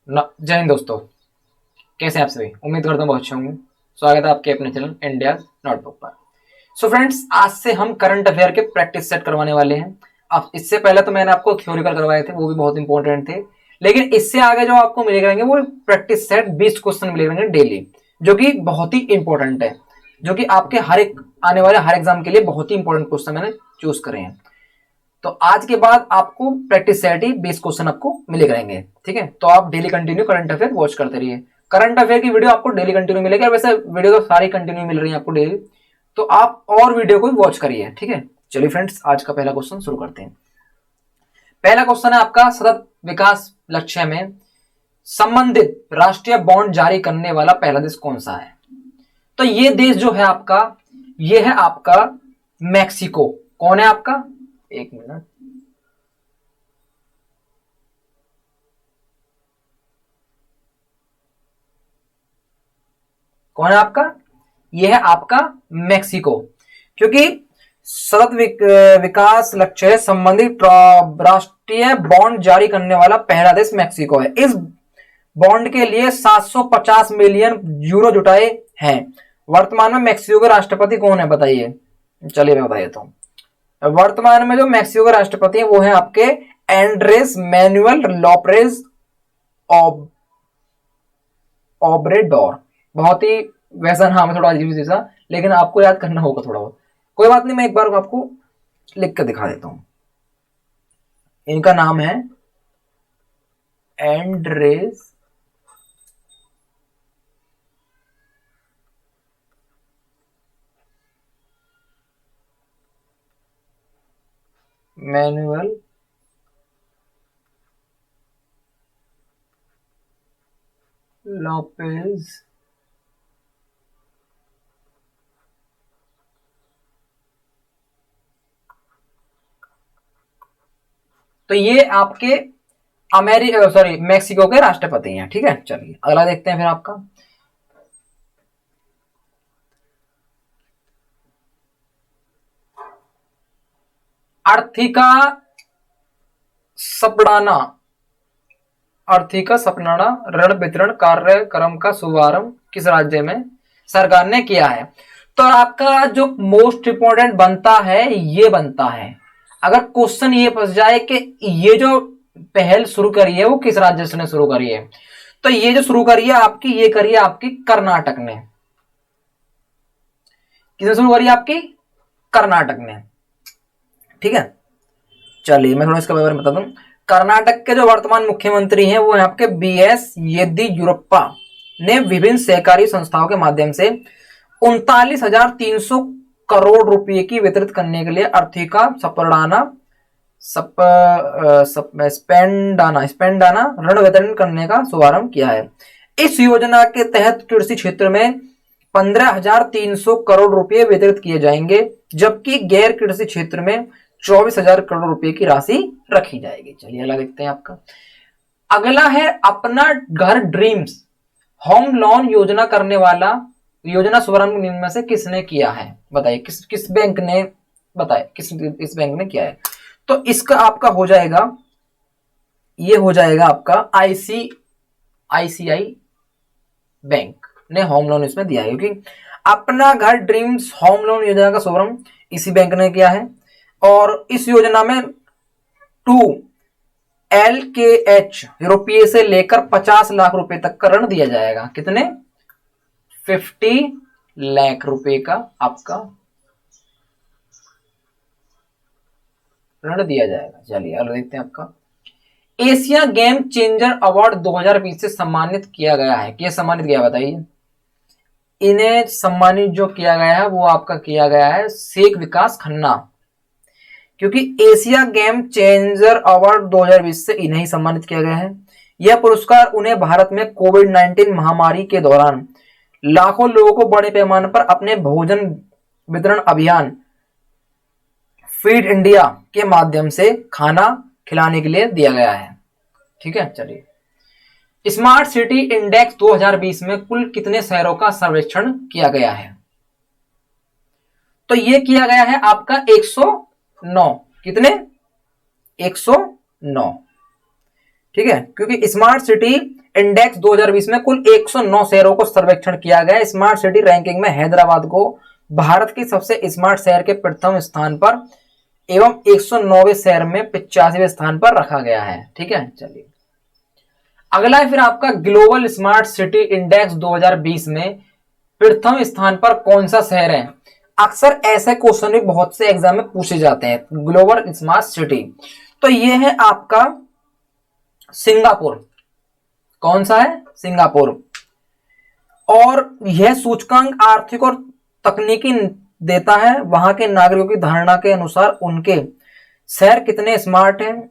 जय हिंद दोस्तों। कैसे हैं आप सभी? उम्मीद करता हूँ बहुत अच्छे होंगे। स्वागत है आपके अपने चैनल इंडिया नोटबुक पर। सो फ्रेंड्स, आज से हम करंट अफेयर के प्रैक्टिस सेट करवाने वाले हैं। अब इससे पहले तो मैंने आपको थ्योरिकल करवाए थे, वो भी बहुत इंपॉर्टेंट थे, लेकिन इससे आगे जो आपको मिले रहेंगे वो प्रैक्टिस सेट 20 क्वेश्चन मिले रहेंगे डेली, जो कि बहुत ही इंपॉर्टेंट है, जो कि आपके हर एक आने वाले हर एग्जाम के लिए बहुत ही इंपॉर्टेंट क्वेश्चन मैंने चूज करे हैं। तो आज के बाद आपको प्रैक्टिस सेट ही 20 क्वेश्चन आपको मिले रहेंगे। ठीक है, तो आप daily continue current affair watch करते रहिए। करंट अफेयर की वीडियो आपको डेली कंटिन्यू मिलेगी, और वैसे वीडियो तो सारी कंटिन्यू मिल रही है आपको डेली, तो आप और वीडियो को वॉच करिए। ठीक है, चलिए फ्रेंड्स, आज का पहला क्वेश्चन शुरू करते हैं। पहला क्वेश्चन है आपका, सतत विकास लक्ष्य में संबंधित राष्ट्रीय बॉन्ड जारी करने वाला पहला देश कौन सा है? तो ये देश जो है आपका, ये है आपका मैक्सिको। कौन है आपका? एक मिनट, कौन है आपका? यह है आपका मैक्सिको, क्योंकि सतत विकास लक्ष्य संबंधित राष्ट्रीय बॉन्ड जारी करने वाला पहला देश मैक्सिको है। इस बॉन्ड के लिए 750 मिलियन यूरो जुटाए हैं। वर्तमान में मैक्सिको के राष्ट्रपति कौन है बताइए? चलिए मैं बता देता हूं। वर्तमान में जो मैक्सिको के राष्ट्रपति हैं वो है आपके एंड्रेस मैनुअल लोपेज ओब्रेडोर। बहुत ही वैसा नाम है, थोड़ा अजीब सा, लेकिन आपको याद करना होगा थोड़ा बहुत। कोई बात नहीं, मैं एक बार आपको लिख कर दिखा देता हूं। इनका नाम है एंड्रेस मैनुअल लोपेज तो ये आपके मैक्सिको के राष्ट्रपति हैं। ठीक है, चलिए अगला देखते हैं फिर आपका। आर्थिका सपड़ाना आर्थिका सपनाना ऋण वितरण कार्यक्रम का शुभारंभ किस राज्य में सरकार ने किया है? तो आपका जो मोस्ट इंपोर्टेंट बनता है, ये बनता है, अगर क्वेश्चन ये फंस जाए कि ये जो पहल शुरू करी है वो किस राज्य से ने शुरू करी है, तो ये जो शुरू करी है आपकी, ये करी है आपकी कर्नाटक ने। किसने शुरू करी? आपकी कर्नाटक ने। ठीक है, चलिए मैं थोड़ा इसके बारे में बता दूं। कर्नाटक के जो वर्तमान मुख्यमंत्री हैं वो है आपके BS येदियुरप्पा ने विभिन्न सहकारी संस्थाओं के माध्यम से 39,300 करोड़ रुपए की वितरित करने के लिए आर्थिका सपड़ाना स्पेंडाना ऋण वितरण करने का शुभारंभ किया है। इस योजना के तहत कृषि क्षेत्र में 15,300 करोड़ रुपए वितरित किए जाएंगे, जबकि गैर कृषि क्षेत्र में 24,000 करोड़ रुपए की राशि रखी जाएगी। चलिए अगला देखते हैं आपका। अगला है अपना घर ड्रीम्स होम लोन योजना करने वाला योजना शुभारंभ निम्न में से किसने किया है? बताइए किस बैंक ने, बताए इस बैंक ने किया है? तो इसका आपका हो जाएगा, ये हो जाएगा आपका ICICI बैंक ने होम लोन इसमें दिया है, क्योंकि अपना घर ड्रीम्स होम लोन योजना का शुभारंभ इसी बैंक ने किया है। और इस योजना में 2 LKH रुपये से लेकर 50 लाख रुपए तक का ऋण दिया जाएगा। कितने? 50 लाख रुपए का आपका ऋण दिया जाएगा। चलिए अगला देखते हैं आपका। एशिया गेम चेंजर अवार्ड 2020 से सम्मानित किया गया है। किया सम्मानित किया, बताइए? इन्हें सम्मानित जो किया गया है वो आपका किया गया है शेख विकास खन्ना, क्योंकि एशिया गेम चेंजर अवार्ड 2020 से इन्हें ही सम्मानित किया गया है। यह पुरस्कार उन्हें भारत में कोविड-19 महामारी के दौरान लाखों लोगों को बड़े पैमाने पर अपने भोजन वितरण अभियान फीड इंडिया के माध्यम से खाना खिलाने के लिए दिया गया है। ठीक है, चलिए स्मार्ट सिटी इंडेक्स 2020 में कुल कितने शहरों का सर्वेक्षण किया गया है? तो ये किया गया है आपका 109। कितने? 109। ठीक है, क्योंकि स्मार्ट सिटी इंडेक्स 2020 में कुल 109 शहरों को सर्वेक्षण किया गया। स्मार्ट सिटी रैंकिंग में हैदराबाद को भारत की सबसे स्मार्ट शहर के प्रथम स्थान पर एवं 109वें शहर में 85वें स्थान पर रखा गया है। ठीक है, चलिए अगला है फिर आपका ग्लोबल स्मार्ट सिटी इंडेक्स 2020 में प्रथम स्थान पर कौन सा शहर है। अक्सर ऐसे क्वेश्चन भी बहुत से एग्जाम में पूछे जाते हैं। ग्लोबल स्मार्ट सिटी, तो ये है आपका सिंगापुर। कौन सा है? सिंगापुर। और यह सूचकांक आर्थिक और तकनीकी देता है। वहां के नागरिकों की धारणा के अनुसार उनके शहर कितने स्मार्ट हैं,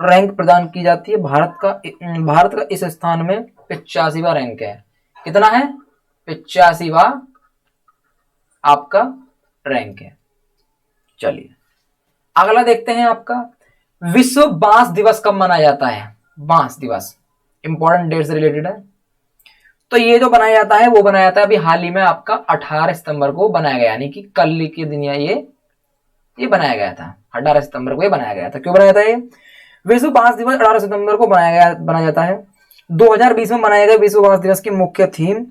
रैंक प्रदान की जाती है। भारत का इस स्थान में 85वां रैंक है। कितना है? 85वां आपका रैंक है। चलिए अगला देखते हैं आपका विश्व बांस दिवस कब मनाया जाता है। बांस दिवस इंपॉर्टेंट डेट से रिलेटेड है। तो ये जो बनाया जाता है वो बनाया जाता है अभी हाल ही में आपका 18 सितंबर को बनाया गया, यानी कि कल के दिन ये बनाया गया था। 18 सितंबर को ये बनाया गया था। क्यों बनाया था ये? विश्व बांस दिवस 18 सितंबर को बनाया जाता है। 2020 में मनाया गया विश्व बांस दिवस की मुख्य थीम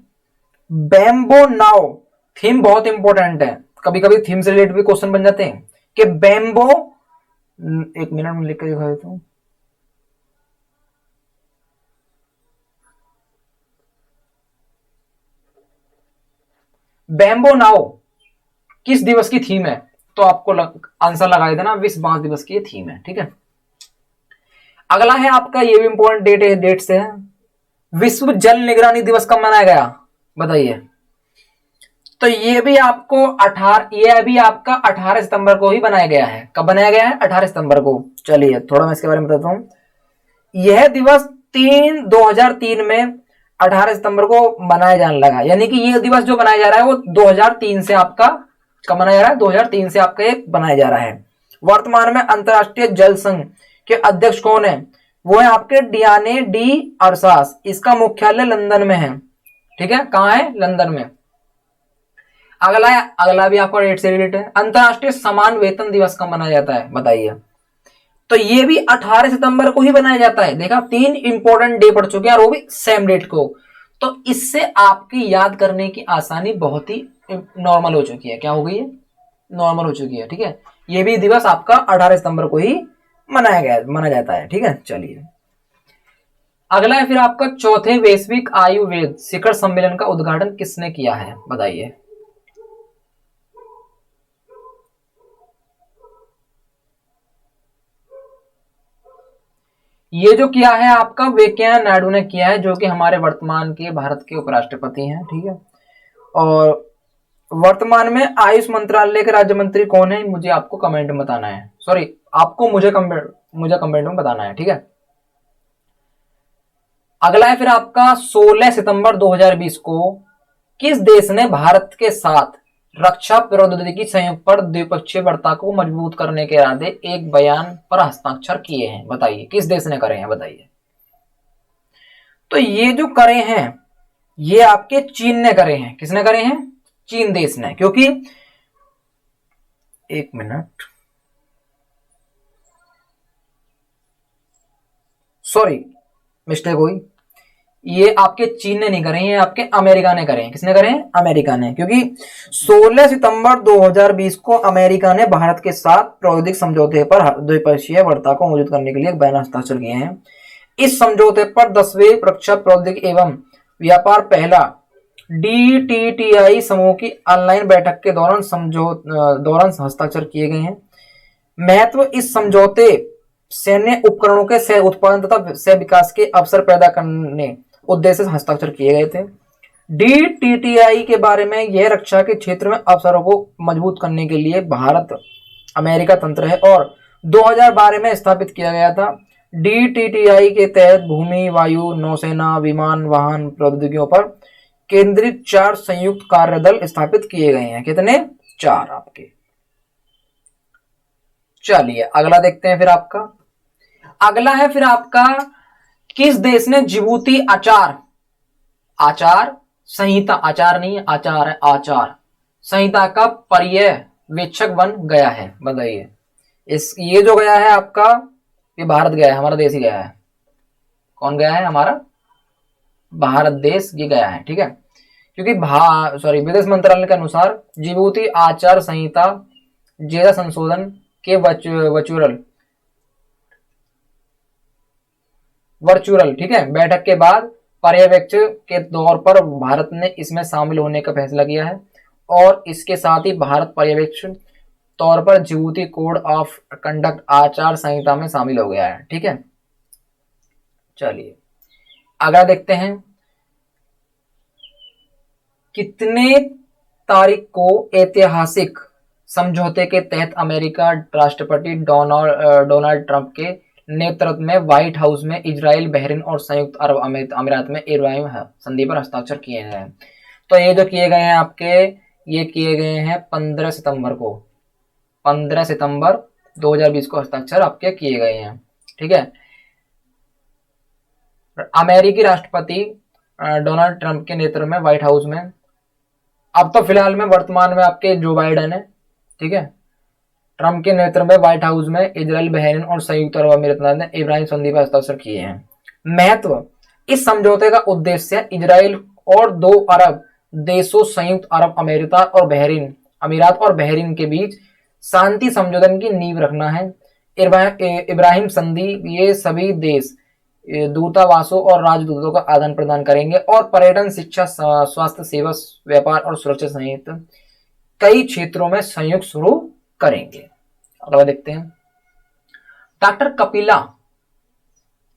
बैम्बो नाउ। थीम बहुत इंपॉर्टेंट है, कभी कभी थीम से रिलेटेड भी क्वेश्चन बन जाते हैं कि बैम्बो, एक मिनट में लिख कर दिखा देता हूं। बैम्बो नाउ किस दिवस की थीम है? तो आपको आंसर लगा देना, विश्व बांस दिवस की थीम है। ठीक है, अगला है आपका, ये भी इंपॉर्टेंट डेट से है। विश्व जल निगरानी दिवस कब मनाया गया बताइए। तो ये भी आपको 18 सितंबर को ही बनाया गया है। कब बनाया गया है? 18 सितंबर को। चलिए थोड़ा मैं इसके बारे में बताता हूं। यह दिवस 2003 में 18 सितंबर को मनाया जाने लगा, यानी कि ये दिवस जो बनाया जा रहा है वो 2003 से आपका कब मनाया जा रहा है? 2003 से आपका ये बनाया जा रहा है। वर्तमान में अंतर्राष्ट्रीय जल संघ के अध्यक्ष कौन है? वो है आपके डियाने डी अरसास। इसका मुख्यालय लंदन में है। ठीक है, कहां है? लंदन में। अगला भी आपका डेट से रिलेटेड है। अंतर्राष्ट्रीय समान वेतन दिवस कब मनाया जाता है बताइए। तो ये भी 18 सितंबर को ही बनाया जाता है। देखा, 3 इंपॉर्टेंट डे पढ़ चुके हैं और वो भी सेम डेट को। तो इससे आपकी याद करने की आसानी बहुत ही नॉर्मल हो चुकी है। क्या हो गई है? नॉर्मल हो चुकी है। ठीक है, ये भी दिवस आपका 18 सितंबर को ही माना जाता है। ठीक है, चलिए अगला है फिर आपका चौथे वैश्विक आयुर्वेद शिखर सम्मेलन का उद्घाटन किसने किया है बताइए। ये जो किया है आपका वेंकैया नायडू ने किया है, जो कि हमारे वर्तमान के भारत के उपराष्ट्रपति हैं। ठीक है, और वर्तमान में आयुष मंत्रालय के राज्य मंत्री कौन है? मुझे आपको कमेंट में बताना है। सॉरी, आपको मुझे कमेंट में बताना है। ठीक है, अगला है फिर आपका 16 सितंबर 2020 को किस देश ने भारत के साथ रक्षा प्रौद्योगिकी सहयोग पर द्विपक्षीय वार्ता को मजबूत करने के इरादे एक बयान पर हस्ताक्षर किए हैं बताइए। किस देश ने करे हैं बताइए। तो ये जो करे हैं ये आपके चीन ने करे हैं। किसने करे हैं? चीन देश ने। क्योंकि एक मिनट, सॉरी मिस्टेक हुई, ये आपके चीन ने नहीं करे हैं, ये आपके अमेरिका ने करे हैं। किसने करे हैं? अमेरिका ने। क्योंकि 16 सितंबर 2020 को अमेरिका ने भारत के साथ प्रौद्योगिक समझौते पर द्विपक्षीय वार्ता को मौजूद करने के लिए एक बयान हस्ताक्षर किए हैं। इस समझौते पर 10वें रक्षा प्रौद्योगिकी एवं व्यापार पहला DTTI समूह की ऑनलाइन बैठक के दौरान हस्ताक्षर किए गए हैं। महत्व, इस समझौते सैन्य उपकरणों के सह उत्पादन तथा सह विकास के अवसर पैदा करने उद्देश्य से हस्ताक्षर किए गए थे। DTTI के बारे में यह रक्षा के क्षेत्र में अवसरों को मजबूत करने के लिए भारत अमेरिका तंत्र है और 2012 में स्थापित किया गया था। DTTI के तहत भूमि, वायु, नौसेना, विमान वाहन प्रौद्योगिकियों पर केंद्रित 4 संयुक्त कार्य दल स्थापित किए गए हैं। कितने? 4 आपके। चलिए अगला देखते हैं फिर आपका। अगला है फिर आपका किस देश ने जिबूती आचार संहिता, आचार नहीं है आचार है, आचार संहिता का पर्यवेक्षक बन गया है बताइए। ये जो गया है आपका, ये भारत गया है, हमारा देश ही गया है। कौन गया है? हमारा भारत देश ये गया है, ठीक है। क्योंकि विदेश मंत्रालय के अनुसार जिबूती आचार संहिता जेरा संशोधन के वर्चुअल ठीक है बैठक के बाद पर्यवेक्षक के तौर पर भारत ने इसमें शामिल होने का फैसला किया है, और इसके साथ ही भारत पर्यवेक्षक तौर पर जिबूती कोड ऑफ कंडक्ट आचार संहिता में शामिल हो गया है, ठीक है। चलिए अगला देखते हैं, कितने तारीख को ऐतिहासिक समझौते के तहत अमेरिका राष्ट्रपति डोनाल्ड ट्रंप के नेतृत्व में व्हाइट हाउस में इजराइल, बहरीन और संयुक्त अरब अमीरात में इब्राहिम संधि पर हस्ताक्षर किए हैं? तो ये जो किए गए हैं आपके, ये किए गए हैं 15 सितंबर को, 15 सितंबर 2020 को हस्ताक्षर आपके किए गए हैं, ठीक है। अमेरिकी राष्ट्रपति डोनाल्ड ट्रंप के नेतृत्व में व्हाइट हाउस में, अब तो फिलहाल में वर्तमान में आपके जो बाइडेन है, ठीक है, ट्रंप के नेतृत्व में व्हाइट हाउस में इजराइल, बहरीन और संयुक्त अरब अमीरात ने इब्राहिम संधि पर हस्ताक्षर किए हैं। महत्व, इस समझौते का उद्देश्य इजराइल और 2 अरब देशों संयुक्त अरब अमीरात और बहरीन के बीच शांति समझौते की नींव रखना है। इब्राहिम संधि ये सभी देश दूतावासों और राजदूतों का आदान प्रदान करेंगे और पर्यटन, शिक्षा, स्वास्थ्य सेवा, व्यापार और सुरक्षा सहित कई क्षेत्रों में सहयोग शुरू करेंगे। अगला देखते हैं, डॉक्टर कपिला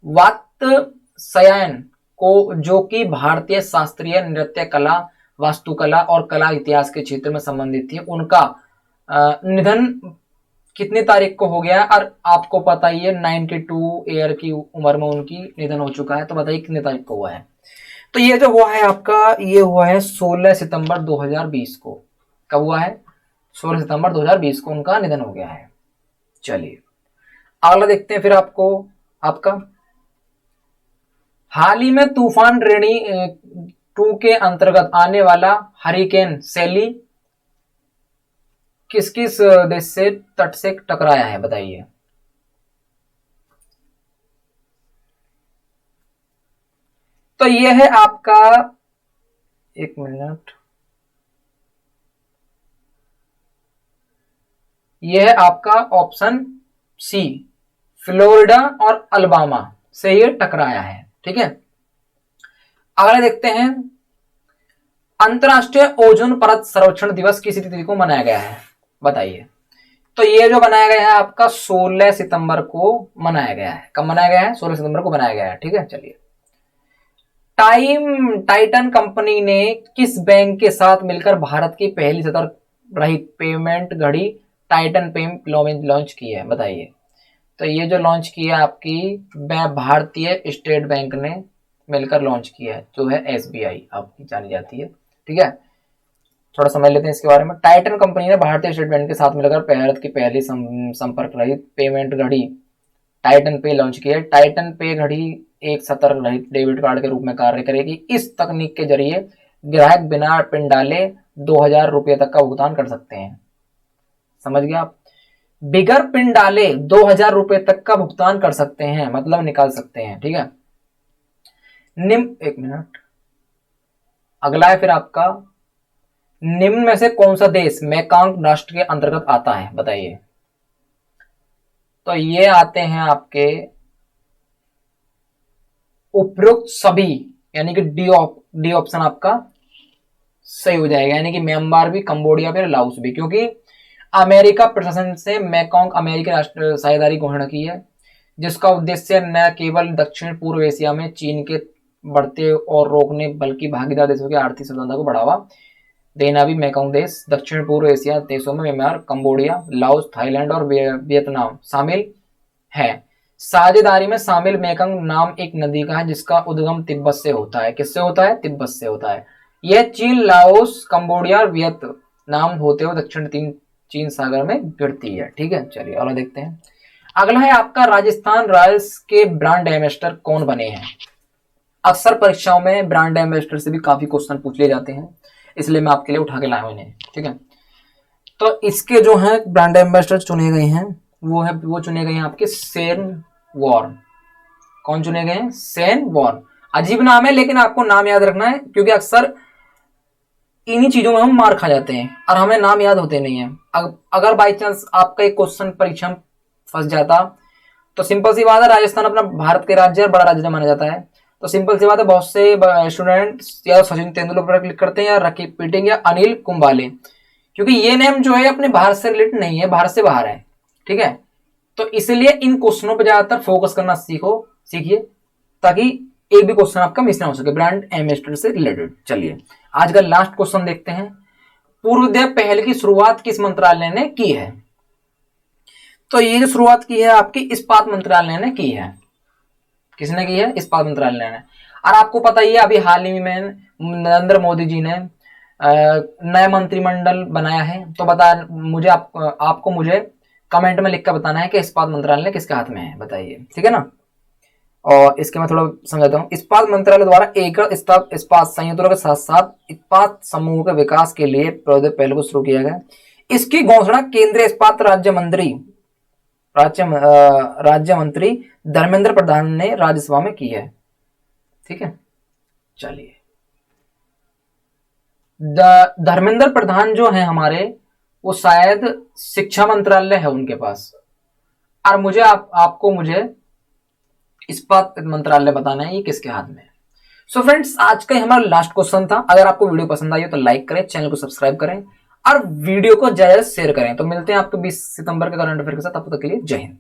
वात्स्यायन को, जो कि भारतीय शास्त्रीय नृत्य कला, वास्तुकला और कला इतिहास के क्षेत्र में संबंधित थी, उनका निधन कितनी तारीख को हो गया? और आपको पता ही है 92 ईयर की उम्र में उनकी निधन हो चुका है, तो बताइए कितनी तारीख को हुआ है? तो ये जो हुआ है आपका, ये हुआ है 16 सितंबर 2020 को। कब हुआ है? 16 सितंबर 2020 को उनका निधन हो गया है। चलिए अगला देखते हैं फिर आपका हाल ही में तूफान रेणी 2 के अंतर्गत आने वाला हरिकेन सैली किस किस देश से तट से टकराया है? बताइए। तो ये है आपका, एक मिनट, ये है आपका ऑप्शन सी, फ्लोरिडा और अल्बामा से ये टकराया है, ठीक है। अगला देखते हैं, अंतरराष्ट्रीय ओजोन परत सर्वेक्षण दिवस किस तिथि को मनाया गया है? बताइए। तो ये जो बनाया गया है आपका 16 सितंबर को मनाया गया है। कब मनाया गया है? 16 सितंबर को बनाया गया है, ठीक है। चलिए, टाइटन कंपनी ने किस बैंक के साथ मिलकर भारत की पहली सतर्क रहित पेमेंट घड़ी टाइटन पे लॉन्च की है? बताइए। तो ये जो लॉन्च किया आपकी भारतीय स्टेट बैंक ने मिलकर लॉन्च किया है, जो है SBI आपकी जानी जाती है, ठीक है। थोड़ा समझ लेते हैं इसके बारे में। टाइटन कंपनी ने भारतीय स्टेट बैंक के साथ मिलकर भारत की पहली संपर्क रहित पेमेंट घड़ी टाइटन पे लॉन्च की है। टाइटन पे घड़ी एक सतर्क रहित डेबिट कार्ड के रूप में कार्य करेगी। इस तकनीक के जरिए ग्राहक बिना पिन डाले 2000 रुपये तक का भुगतान कर सकते हैं। समझ गया आप? बिगर पिन डाले 2000 रुपये तक का भुगतान कर सकते हैं, मतलब निकाल सकते हैं, ठीक है। एक मिनट, अगला है फिर आपका, निम्न में से कौन सा देश मैकांग राष्ट्र के अंतर्गत आता है? बताइए। तो ये आते हैं आपके उपरोक्त सभी, यानी कि डी ऑप्शन आपका सही हो जाएगा, यानी कि म्यांमार भी, कंबोडिया भी, लाओस भी, क्योंकि अमेरिका प्रशासन से मैकांग अमेरिकी राष्ट्र साझेदारी घोषणा की है, जिसका उद्देश्य न केवल दक्षिण पूर्व एशिया में चीन के बढ़ते और रोकने, बल्कि भागीदार देशों की आर्थिक स्वतंत्रता को बढ़ावा देना भी। मैकांग देश दक्षिण पूर्व एशिया देशों में म्यांमार, कंबोडिया, लाओस, थाईलैंड और वियतनाम शामिल है। साझेदारी में शामिल मैकांग नाम एक नदी का है, जिसका उद्गम तिब्बत से होता है। किससे होता है? तिब्बत से होता है। यह चीन, लाओस, कंबोडिया और वियतनाम होते हुए दक्षिण चीन सागर में गिरती है, ठीक है। चलिए अगला देखते हैं। अगला है आपका, राजस्थान रॉयल्स के ब्रांड एम्बेसडर कौन बने हैं? अक्सर परीक्षाओं में ब्रांड एम्बेसडर से भी काफी क्वेश्चन पूछ लिए जाते हैं, इसलिए मैं आपके लिए उठा के लाया हूं इन्हें, ठीक है। तो इसके जो है ब्रांड एम्बेसडर चुने गए हैं, वो चुने गए हैं आपके शेन वॉर्न, कौन चुने गए हैं? Shane Warne. अजीब नाम है लेकिन आपको नाम याद रखना है, क्योंकि अक्सर इन्हीं चीजों में हम मार खा जाते हैं और हमें नाम याद होते नहीं है। अगर बाई चांस आपका एक क्वेश्चन परीक्षा में फंस जाता तो सिंपल सी बात है, राजस्थान अपना भारत के राज्य और बड़ा राज्य माना जाता है, तो सिंपल सी बात है बहुत से स्टूडेंट या सचिन तेंदुलकर पर क्लिक करते हैं या रकी पीटिंग या अनिल कुंबले, क्योंकि ये नेम जो है अपने भारत से रिलेटेड नहीं है, भारत से बाहर है। ठीक है, तो इसलिए इन क्वेश्चनों पर ज्यादातर फोकस करना सीखिए, ताकि एक भी क्वेश्चन आपका मिस ना हो सके ब्रांड एम्बेसडर से रिलेटेड। चलिए आज का लास्ट क्वेश्चन देखते हैं। पूर्वोदय पहल की शुरुआत किस मंत्रालय ने की है? तो ये जो शुरुआत की है आपकी इस्पात मंत्रालय ने की है। किसने की है? इस्पात मंत्रालय ने। और आपको पता ही है अभी हाल ही में नरेंद्र मोदी जी ने नया मंत्रिमंडल बनाया है, तो बता मुझे आपको मुझे कमेंट में लिख कर बताना है कि इस्पात मंत्रालय किसके हाथ में है, बताइए। ठीक है ना। और इसके मैं थोड़ा समझाता हूँ। इस्पात मंत्रालय द्वारा एकल इस्पात संयंत्रों के साथ साथ इस्पात समूह के विकास के लिए प्रोजेक्ट पहले को शुरू किया गया। इसकी घोषणा केंद्रीय इस्पात राज्य मंत्री धर्मेंद्र प्रधान ने राज्यसभा में की है। ठीक है, चलिए। धर्मेंद्र प्रधान जो है हमारे, वो शायद शिक्षा मंत्रालय है उनके पास, और मुझे आपको मुझे इस्पात मंत्रालय बताना है ये किसके हाथ में है। सो फ्रेंड्स, आज का हमारा लास्ट क्वेश्चन था। अगर आपको वीडियो पसंद आई हो तो लाइक करें, चैनल को सब्सक्राइब करें और वीडियो को ज्यादा शेयर करें। तो मिलते हैं आपको 20 सितंबर के करंट अफेयर के साथ। तब तक के लिए जय हिंद।